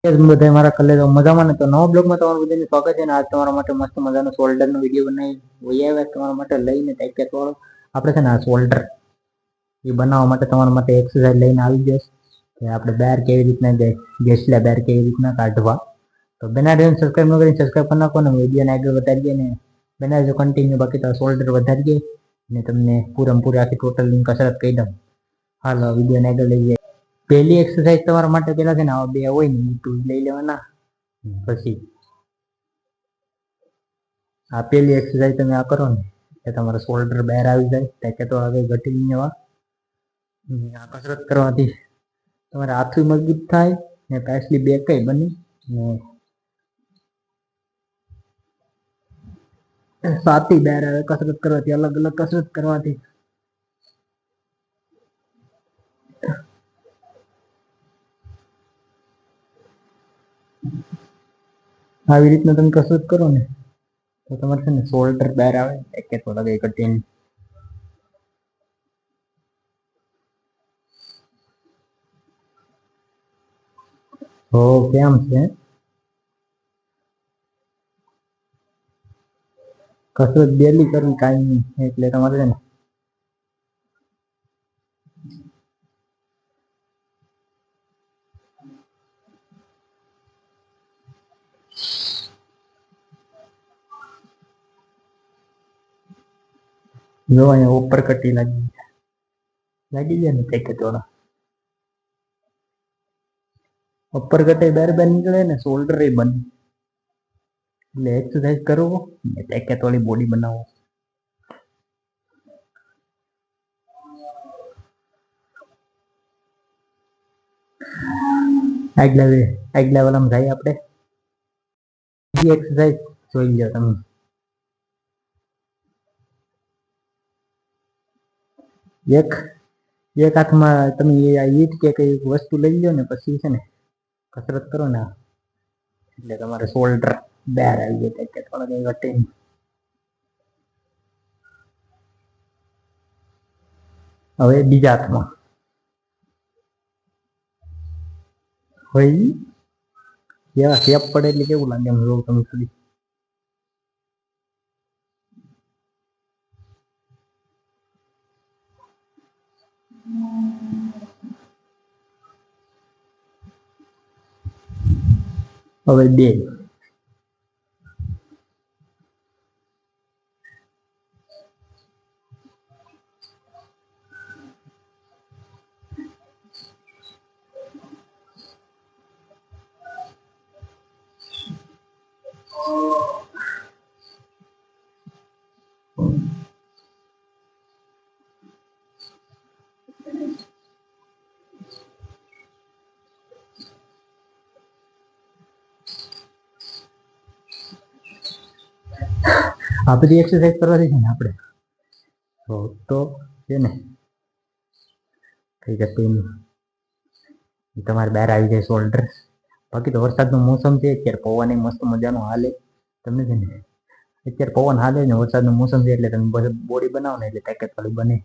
બધા મારા કલેજો મજામાં ને તો નવા બ્લોગમાં તમારું બધાનું સ્વાગત છે. આજ તમારા માટે મસ્ત મજાનો શોલ્ડરનો વિડીયો બનાવી વહી આવ્યા તમારા માટે લઈને ટાઈપ વાળો. આપણે છે ને આ શોલ્ડર એ બનાવવા માટે તમારા માટે એક્સરસાઇઝ લઈને આવી જશે કે આપણે બેર કેવી રીતના ગેસલા બેર કેવી રીતના કાઢવા. તો બનાવીને સબસ્ક્રાઈબ ન કરીને સબસ્ક્રાઈબ કરી નાખો ને વિડીયોને આગળ વધારીએ ને બનાવજો કન્ટિન્યુ. બાકી તો શોલ્ડર વધારીએ ને તમને પૂરી આખી ટોટલ કસરત કહી દઉં. હાલો વિડીયોને આગળ લઈ જાય. પહેલી એક્સરસાઇઝ તમારા માટે પેલા છે ને આવા બે હોય ને ટૂલ લઈ લેવાના. પછી આ પહેલી એક્સરસાઇઝ તમે આ કરો ને એટલે તમારા શોલ્ડર બહાર આવી જાય. પેકેટો આવે ઘટી જવા. આ કસરત કરવાથી તમારે હાથું મજબૂત થાય ને પાછલી બે કઈ બની ને સાતી બહાર આવે. કસરત કરવાથી અલગ અલગ કસરત કરવાથી આવી રીતના તમે કસરત કરો ને તો તમારે છે ને શોલ્ડર બહાર આવે. પેકેટો લગે ઘટીને હો કેમ છે કસરત ડેલી કરવી કાંઈ નહીં એટલે તમારે છે ને જો અહીંયા ઉપર કટી લાગી જાય ને પેકેટ વાળા ઉપર કટે બાર નીકળે ને શોલ્ડર એ બને. એટલે એક્સરસાઇઝ કરવો ને પેકેટ વાળી બોડી બનાવો. આગલા વાળામાં જાય આપણે બીજી એક્સરસાઇઝ જોઈ લો તમે. એક હાથમાં તમે ઈટ કે કઈ વસ્તુ લઈ લો ને પછી છે ને કસરત કરો ને એટલે તમારે શોલ્ડર બહાર આવી જાય. પેકેટ વાળા કઈ ઘટે નહીં. હવે બીજા હાથમાં હોય જેવા શેપ પડે એટલે કેવું લાગે એમ જોઉં તમે સુધી. હવે બે આ બધી એક્સરસાઇઝ કરવાથી છે ને આપણે તો છે ને કઈ ઘટે નહીં. તમારે બહાર આવી જાય શોલ્ડર. બાકી તો વરસાદનો મોસમ છે અત્યારે પવન મસ્ત મજાનો હાલે. તમને છે ને અત્યારે પવન હાલે ને વરસાદનું મોસમ છે એટલે તમે બોડી બનાવો ને એટલે પેકેટ વાળી બને.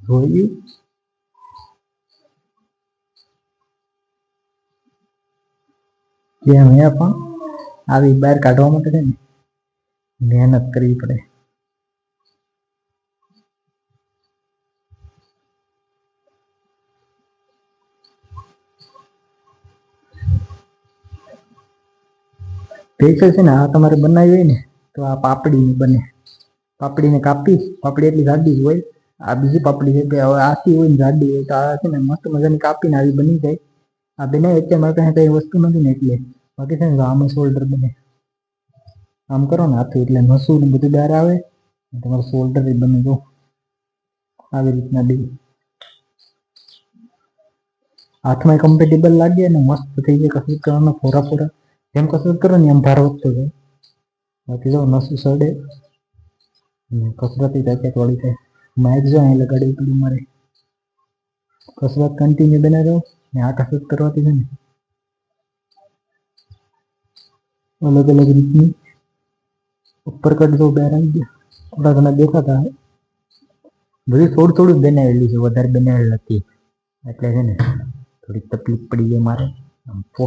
જોયું કે અહીંયા પણ આવી બહાર કાઢવા માટે છે ને મહેનત કરવી પડે. પેશલ છે ને આ તમારે બનાવી હોય ને તો આ પાપડી બને. પાપડીને કાપી, પાપડી એટલી જાડી જ હોય. આ બીજી પાપડી છે કે હવે આથી હોય ને જાડી હોય તો આ છે ને મસ્ત મજાની કાપીને આવી બની જાય. આ બનાવી અત્યારે મારી પાસે કઈ વસ્તુ નથી ને એટલે બાકી છે ને આમાં શોલ્ડર બને. આમ કરો ને હાથું એટલે નસું ને બધું બહાર આવે. તમારું શોલ્ડર એ બને. જો આવી રીતના બે હાથમાં કમ્ફર્ટેબલ લાગે ને મસ્ત થઈ જાય. કસરત કરવાનો ફોરા જેમ કસરત કરો ને એમ ભાર વધતો જાય. બાકી જો નસું સડે કસરત પેકેટ વાળી થાય. માઇક જો અહીં લગાડી પડી મારે કસરત કન્ટિન્યુ બનાવી દો ને આ કસરત કરવાથી છે ને અલગ અલગ રીતની ઉપર કટ જો બહાર આવી ગયા થોડા ઘણા દેખાતા બધી થોડું થોડું બનાવેલું છે વધારે બનાવેલ નથી એટલે છે ને થોડીક તકલીફ પડી ગઈ મારે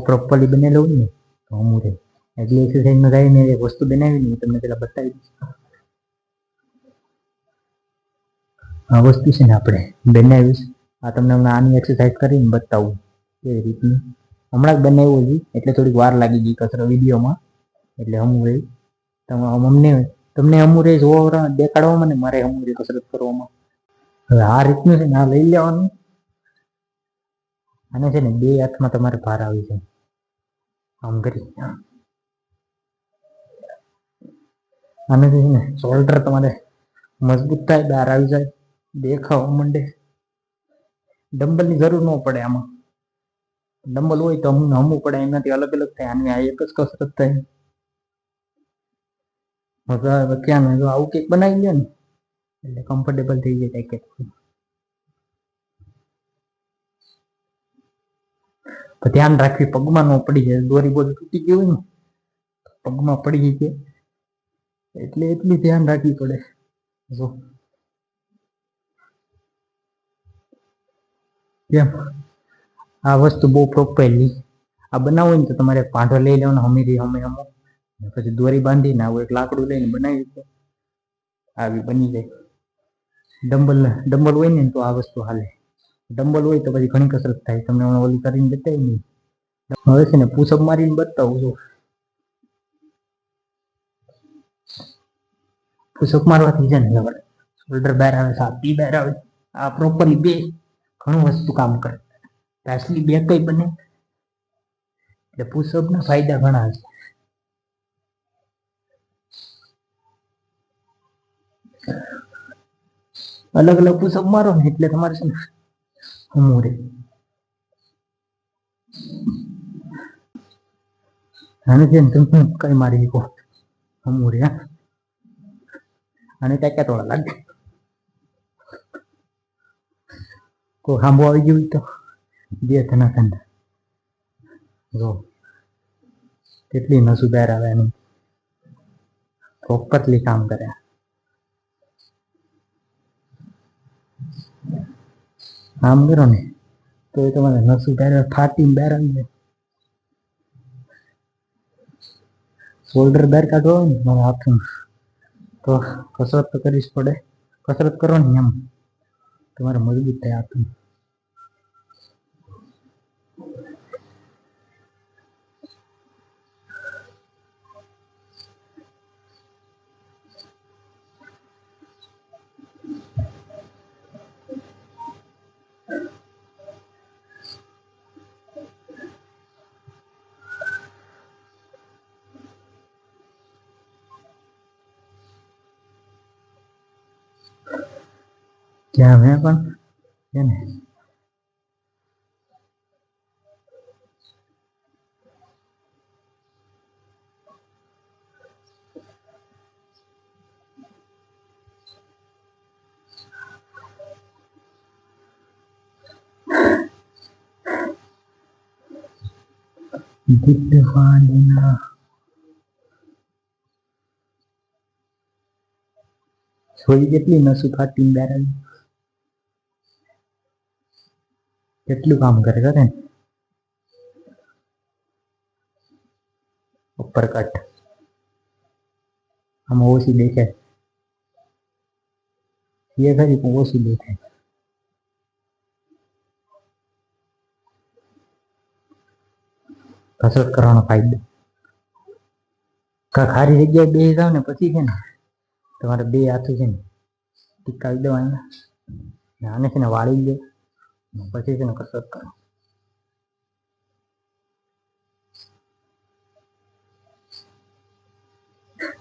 પ્રોપરલી બનેલું હોય ને તો હું રહે એટલે એક્સરસાઇઝમાં થાય મેં એક વસ્તુ બનાવી ને તમને પેલા બતાવી દઈશ આ વસ્તુ છે ને આપણે બનાવીશ આ તમને હમણાં આની એક્સરસાઇઝ કરીને બતાવું કેવી રીતની હમણાં જ બનાવ્યું હતી એટલે થોડીક વાર લાગી ગઈ કસરત વિડીયોમાં એટલે હમું રહી તમને હમું રહી જોવા દેખાડવામાં ને મારે હમું રહી કસરત કરવામાં હવે આ રીતનું છે ને આ લઈ લેવાનું અને છે ને બે હાથમાં તમારે ભાર આવી જાય આમ કરી આને છે ને શોલ્ડર તમારે મજબૂત થાય બહાર આવી જાય દેખાવા માંડે ડમ્બલની જરૂર ન પડે આમાં ડમ્બલ હોય તો હમવું પડે એનાથી અલગ અલગ થાય આની આ એક જ કસરત થાય હવે ક્યાં જો આવું કંઈક બનાવી લે ને એટલે કમ્ફર્ટેબલ થઈ જાય કંઈક તો ધ્યાન રાખવી પગમાં ન પડી જાય દોરી બોરી તૂટી ગઈ હોય ને પગમાં પડી ગઈ છે એટલે એટલું ધ્યાન રાખવી પડે જો કેમ આ વસ્તુ બહુ પ્રોપરલી આ બનાવવું ને તો તમારે પાંઠો લઈ લેવાનો હમીરી હમો પછી દોરી બાંધીને આવું એક લાકડું લઈને બનાવી દો આવી બની જાય ડમ્બલ હોય ને તો આ વસ્તુ હાલે ડમ્બલ હોય તો પછી ઘણી કસરત થાય તમને ઓલી કરીને બતાવી નહીં હવે છે ને પુશઅપ મારીને બતાવું છું પુશઅપ મારવાથી છે ને શોલ્ડર બહાર આવે છાતી બહાર આવે આ પ્રોપરલી બે ઘણું વસ્તુ કામ કરે asli બે કઈ બને એટલે પુશઅપ ના ફાયદા ઘણા છે અલગ અલગ પુશઅપ મારો ને એટલે તમારે છે ને હમું રહે અને છે ને તમે કઈ મારી શકો હમું રહે અને ત્યાં ક્યાં થોડા લાગે કોઈ ખાંભો આવી ગયું તો બે થના ઠંડા જો કેટલી નસું બહાર આવે એનું પ્રોપરલી કામ કરે આમ કરો ને તો એ તમારે નસું બહાર ફાટીને બહાર આવી જાય શોલ્ડર બહાર કાઢવા હોય ને મારા હાથમાં તો કસરત તો કરવી જ પડે કસરત કરો ને એમ તમારે મજબૂત થાય હાથમાં ત્યાં મેં પણ છે ને દિવ્યવાણીના સોઈ કેટલી નસું ફાટીને બહાર આવી કેટલું કામ કરે ને ઉપર કટ આમાં ઓછી દેખાય એ ખરી પણ ઓછી દેખાય કસરત કરવાનો ફાયદો ખારી જગ્યાએ બેસી જાવ ને પછી છે ને તમારે બે હાથું છે ને ટીકાવી દેવાના આને છે ને વાળી દે પછી છે ને કસરત કરો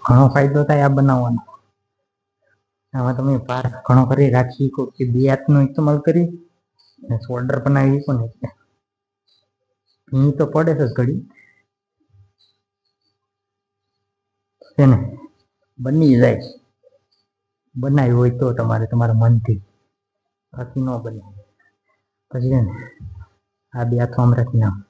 ઘણો ફાયદો થાય આ બનાવવાનો આમાં તમે ભાર ઘણો કરી રાખી શકો કે બે હાથનો ઇસ્તેમાલ કરી શોલ્ડર બનાવી શકો ને એટલે ભીં તો પડે છે ઘડી છે ને બની જાય બનાવ્યું હોય તો તમારે તમારા મનથી, બાકી ન બનાવે. પછી છે ને આ બે હાથો આમ રાખી નાખો.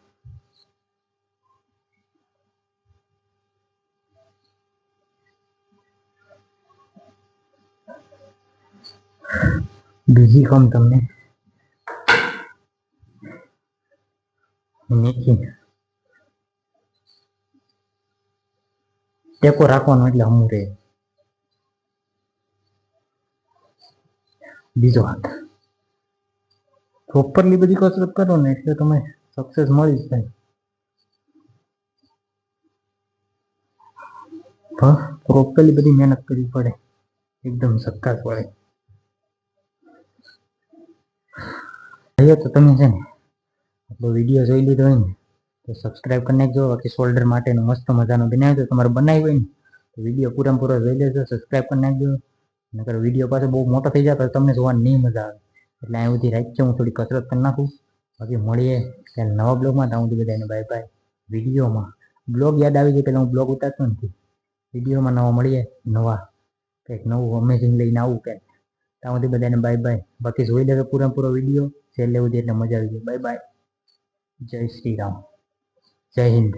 બીજી કમ તમને નીચી ટેકો રાખવાનો એટલે હમું રહે. બીજો હાથ પ્રોપરલી બધી કસરત કરો ને એટલે તમે સક્સેસ મળી જ જાય. પ્રોપરલી બધી મહેનત કરવી પડે, એકદમ સક્કાસ પડે. તો તમે છે ને આપણો વિડીયો જોઈ લીધો હોય ને તો સબસ્ક્રાઈબ કરી નાખજો. બાકી શોલ્ડર માટેનો મસ્ત મજાનો બનાવ્યો, તમારે બનાવી હોય ને તો વિડીયો પૂરો જોઈ લેજો, સબસ્ક્રાઈબ કરી નાખજો. નકર વિડીયો પાછો બહુ મોટો થઈ જાય તો તમને જોવાની નહીં મજા આવે. એટલે અહીં સુધી રાખજો, હું થોડી કસરત કરી નાખું. બાકી મળીએ ત્યારે નવા બ્લોગમાં. ત્યાં સુધી બધાને બાય બાય. વિડીયોમાં બ્લોગ યાદ આવી જાય પહેલાં હું બ્લોગ ઉતારતો નથી. વિડીયોમાં નવા મળીએ, નવા કંઈક નવું અમેઝિંગ લઈને આવું કંઈક. ત્યાં સુધી બધાને બાય બાય. બાકી જોઈ લેજો પૂરો વિડીયો છેલ્લે સુધી, એટલે મજા આવી જાય. Bye bye. જય શ્રી રામ, જય હિન્દ.